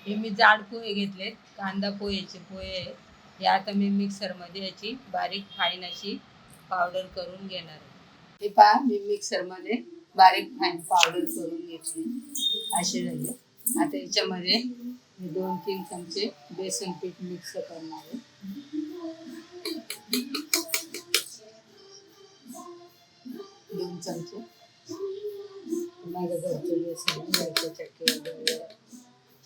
हे मी जाड पोहे घेतलेत, कांदा पोहेचे पोहे आहे. हे आता मी मिक्सरमध्ये याची बारीक फाईन अशी पावडर करून घेणार आहे. हे पहा, मी मिक्सरमध्ये बारीक फाईन पावडर करून घेतली असे झाले. आता याच्यामध्ये मी 2-3 चमचे बेसन पीठ मिक्स करणार आहे. 2 चमचे माझ्या घरचे बेसन घरच्या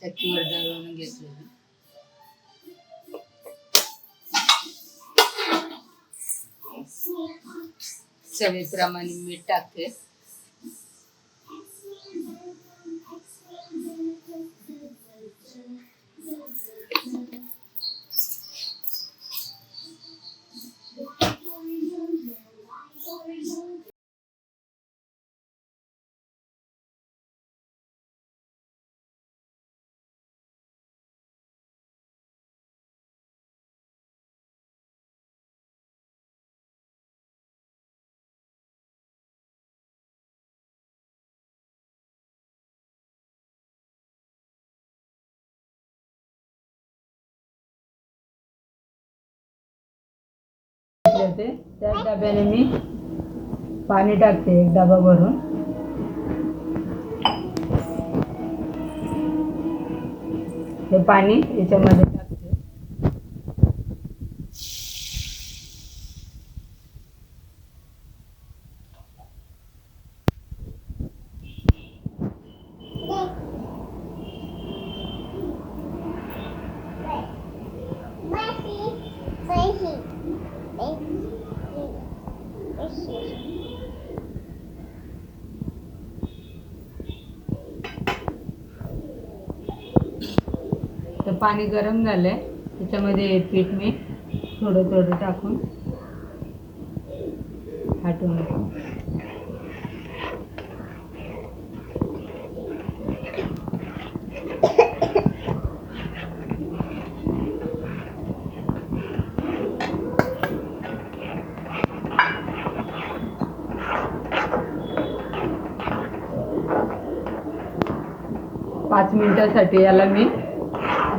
चक्कीवर दळून घेतलेलं. चवीप्रमाणे मीठ टाकते. त्या डब्याने मी पाणी टाकते, 1 डबा भरून. हे पाणी याच्यामध्ये टाकते. तर पाणी गरम झालंय, त्याच्यामध्ये पीठ मी थोडं थोडं टाकून हाटून घेतो. पाच मिनिटासाठी याला मी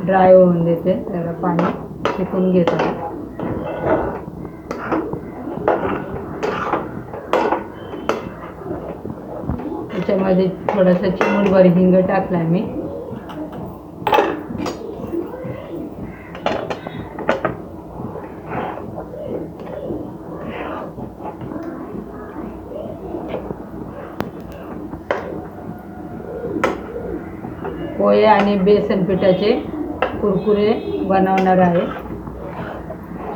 ड्राय होऊन देते. त्याला पाणी शिकून घेतो. त्याच्यामध्ये थोडासा चिमूटभर हिंग टाकला मी. पोहे आणि बेसन पिठाचे कुरकुरे बनवणार आहे,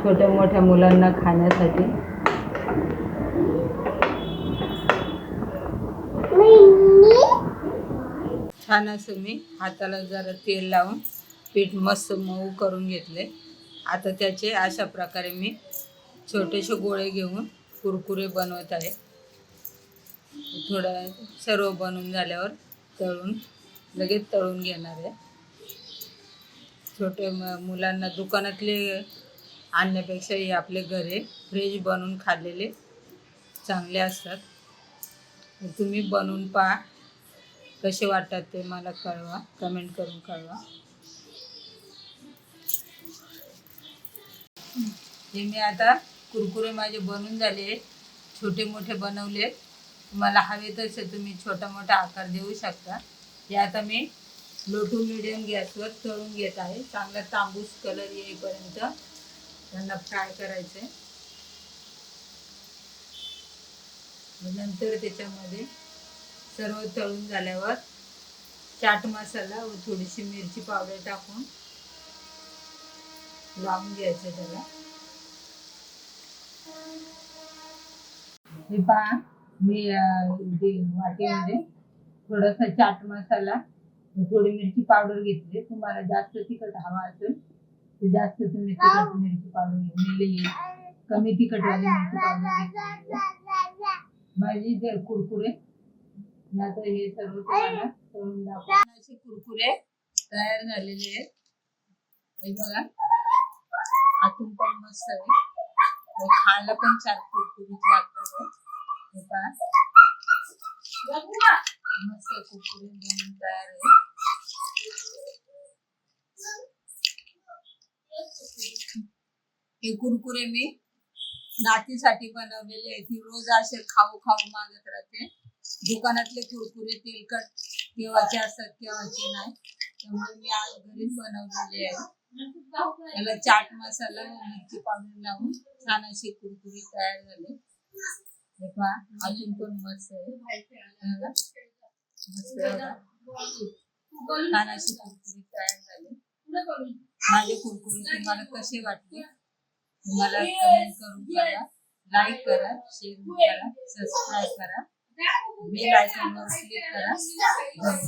छोट्या मोठ्या मुलांना खाण्यासाठी. छान असं मी हाताला जरा तेल लावून पीठ मस्त मऊ करून घेतले. आता त्याचे अशा प्रकारे मी छोटेसे गोळे घेऊन कुरकुरे बनवत आहे. थोडं सर्व बनवून झाल्यावर लगेच तळून घेणार आहे. छोटे मुलांना दुकानातले आणण्यापेक्षा हे आपले घरी फ्रेश बनवून खाल्लेले चांगले असतात. तुम्ही बनवून पहा, कसे वाटतात ते मला कळवा, कमेंट करून कळवा. हे मी आता कुरकुरे माझे बनवून झाले, छोटे मोठे बनवले. तुम्हाला हवे तसे तुम्ही छोटा मोठा आकार देऊ शकता. हे आता मी लो टू मीडियम गॅसवर तळून घेत आहे. चांगला तांबूस कलर येईपर्यंत त्यांना फ्राय करायचे. नंतर त्याच्यामध्ये सर्व तळून झाल्यावर चाट मसाला व थोडीशी मिरची पावडर टाकून लावून घ्यायचं त्याला. हे पहा, मी वाटीमध्ये थोडासा चाट मसाला, थोडी मिरची पावडर घेतली. तुम्हाला जास्त तिखट हवा असेल तर जास्त तुम्ही तिखट मिरची पावडर घेतलेली, कमी तिखट वाली मिरची पावडर घेतली. माझी जे कुरकुरे आता हे सर्व तुम्हाला तळून दाखवतो. असे कुरकुरे तयार झालेले आहेत. हे बघा, आतून पण मस्त आहे, खायला पण छान कुरकुरीत लागतात. हे पहा, मस्त कुरकुरे बनून तयार आहे. हे कुरकुरे मी नातीसाठी बनवलेले आहे. ती रोज असे खाऊ खाऊ मागत राहते. दुकानातले कुरकुरे तेलकट केव्हाचे असतात केव्हाचे नाही, त्यामुळे मी आज घरीच बनवलेले आहे. याला चाट मसाला व मिरची पावडर लावून छान असे कुरकुरे तयार झाले. हे पहा, अजून पण मस्त आहे. मस्त छान असे कुरकुरे तयार झाले. माझे कुरकुरे तुम्हाला कसे वाटले मला कमेंट करून करा. लाईक करा, शेअर करा, सबस्क्राईब करा, बेल आयकॉनवर क्लिक करा. धन्यवाद.